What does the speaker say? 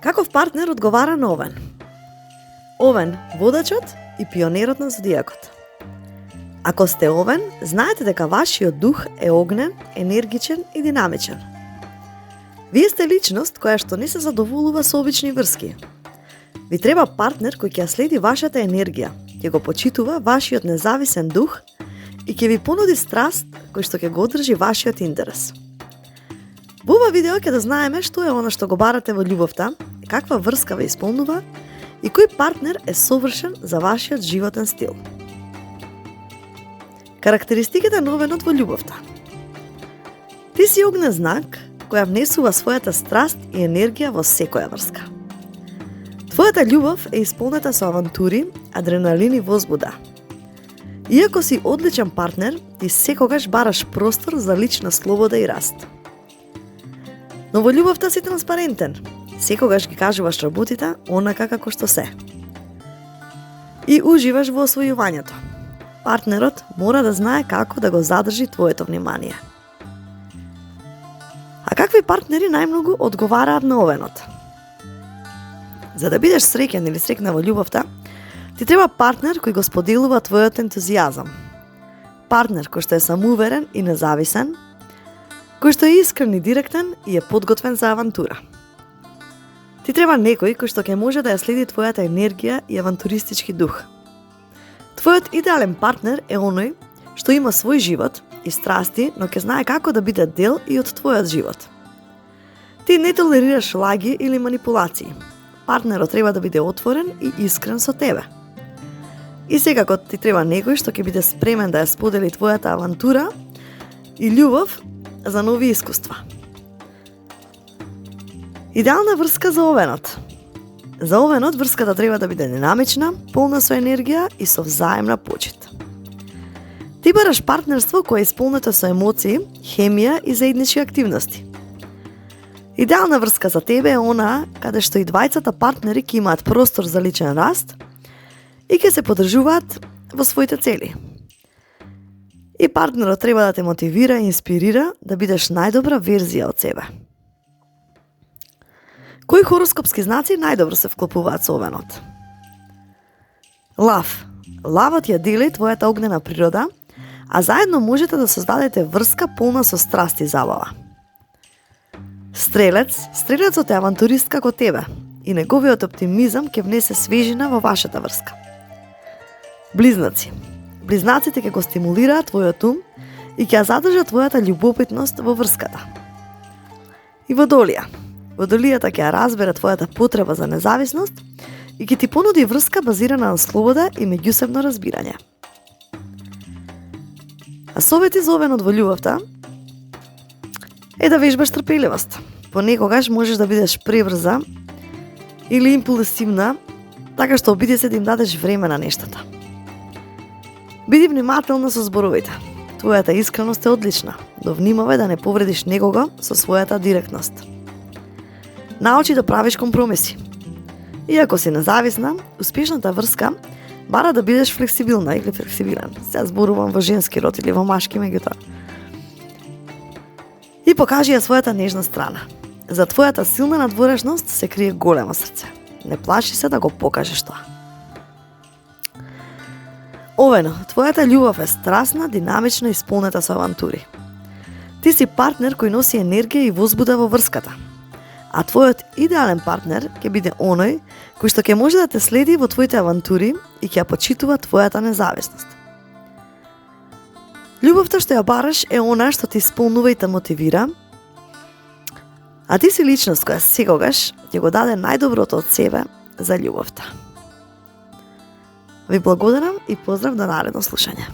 Каков партнер одговара на Овен? Овен, водачот и пионерот на зодијакот. Ако сте Овен, знаете дека вашиот дух е огнен, енергичен и динамичен. Вие сте личност која што не се задоволува со обични врски. Ви треба партнер кој ќе ја следи вашата енергија, ќе го почитува вашиот независен дух и ќе ви понуди страст кој што ќе го одржи вашиот интерес. Во ова видео ќе да знаеме што е она што го барате во љубовта, каква врска ве исполнува и кој партнер е совршен за вашиот животен стил. Карактеристиките на Овенот во љубовта. Ти си огнен знак која внесува својата страст и енергија во секоја врска. Твојата љубов е исполнета со авантури, адреналин и возбуда. Иако си одличен партнер, ти секогаш бараш простор за лична слобода и раст. Но во љубовта си транспарентен, секогаш ги кажуваш работите онака како што се. И уживаш во освојувањето. Партнерот мора да знае како да го задржи твоето внимание. А какви партнери најмногу одговараат на Овенот? За да бидеш среќен или среќна во љубовта, ти треба партнер кој го споделува твојот ентузијазам. Партнер кој што е самоуверен и независен, кој што е искрен и директен и е подготвен за авантура. Ти треба некој кој што ќе може да ја следи твојата енергија и авантуристички дух. Твојот идеален партнер е оној што има свој живот и страсти, но ќе знае како да биде дел и од твојот живот. Ти не толерираш лаги или манипулации. Партнерот треба да биде отворен и искрен со тебе. И секако ти треба некој што ќе биде спремен да ја сподели твојата авантура и љубов за нови искуства. Идеална врска за Овенот. За Овенот врската треба да биде динамична, полна со енергија и со взаемна почит. Ти бараш партнерство кое е исполнето со емоции, хемија и заеднички активности. Идеална врска за тебе е онаа каде што и двајцата партнери ќе имаат простор за личен раст и ќе се подржуваат во своите цели. И партнерот треба да те мотивира и инспирира да бидеш најдобра верзија од себе. Кои хороскопски знаци најдобро се вклопуваат со Овенот? Лав. Лавот ја дели твојата огнена природа, а заедно можете да создадете врска полна со страст и забава. Стрелец. Стрелецот е авантурист како тебе и неговиот оптимизам ќе внесе свежина во вашата врска. Близнаци. Близнаците ќе го стимулираат твојот ум и ќе ја задржат твојата љубопитност во врската. И Водолија. Водолијата ќе ја разбере твојата потреба за независност и ќе ти понуди врска базирана на слобода и меѓусебно разбирање. А совети за Овенот во љубовта е да вежбаш трпеливост. Понекогаш можеш да бидеш пребрза или импулсивна, така што обиди се да им дадеш време на нештата. Биди внимателна со зборовите. Твојата искреност е одлична, но внимавај да не повредиш некого со својата директност. Научи да правиш компромиси. Иако си независна, успешната врска бара да бидеш флексибилна или флексибилен. Се зборувам во женски род или во машки меѓутоа. И покажи ја својата нежна страна. За твојата силна надворешност се крие големо срце. Не плаши се да го покажеш тоа. Овено, твојата љубов е страстна, динамична и исполнета со авантури. Ти си партнер кој носи енергија и возбуда во врската. А твојот идеален партнер ќе биде оној кој што ќе може да те следи во твоите авантури и ќе ја почитува твојата независност. Љубовта што ја бараш е она што те исполнува и те мотивира, а ти си личност која секогаш ќе го даде најдоброто од себе за љубовта. Ви благодарам и поздрав до наредно слушање.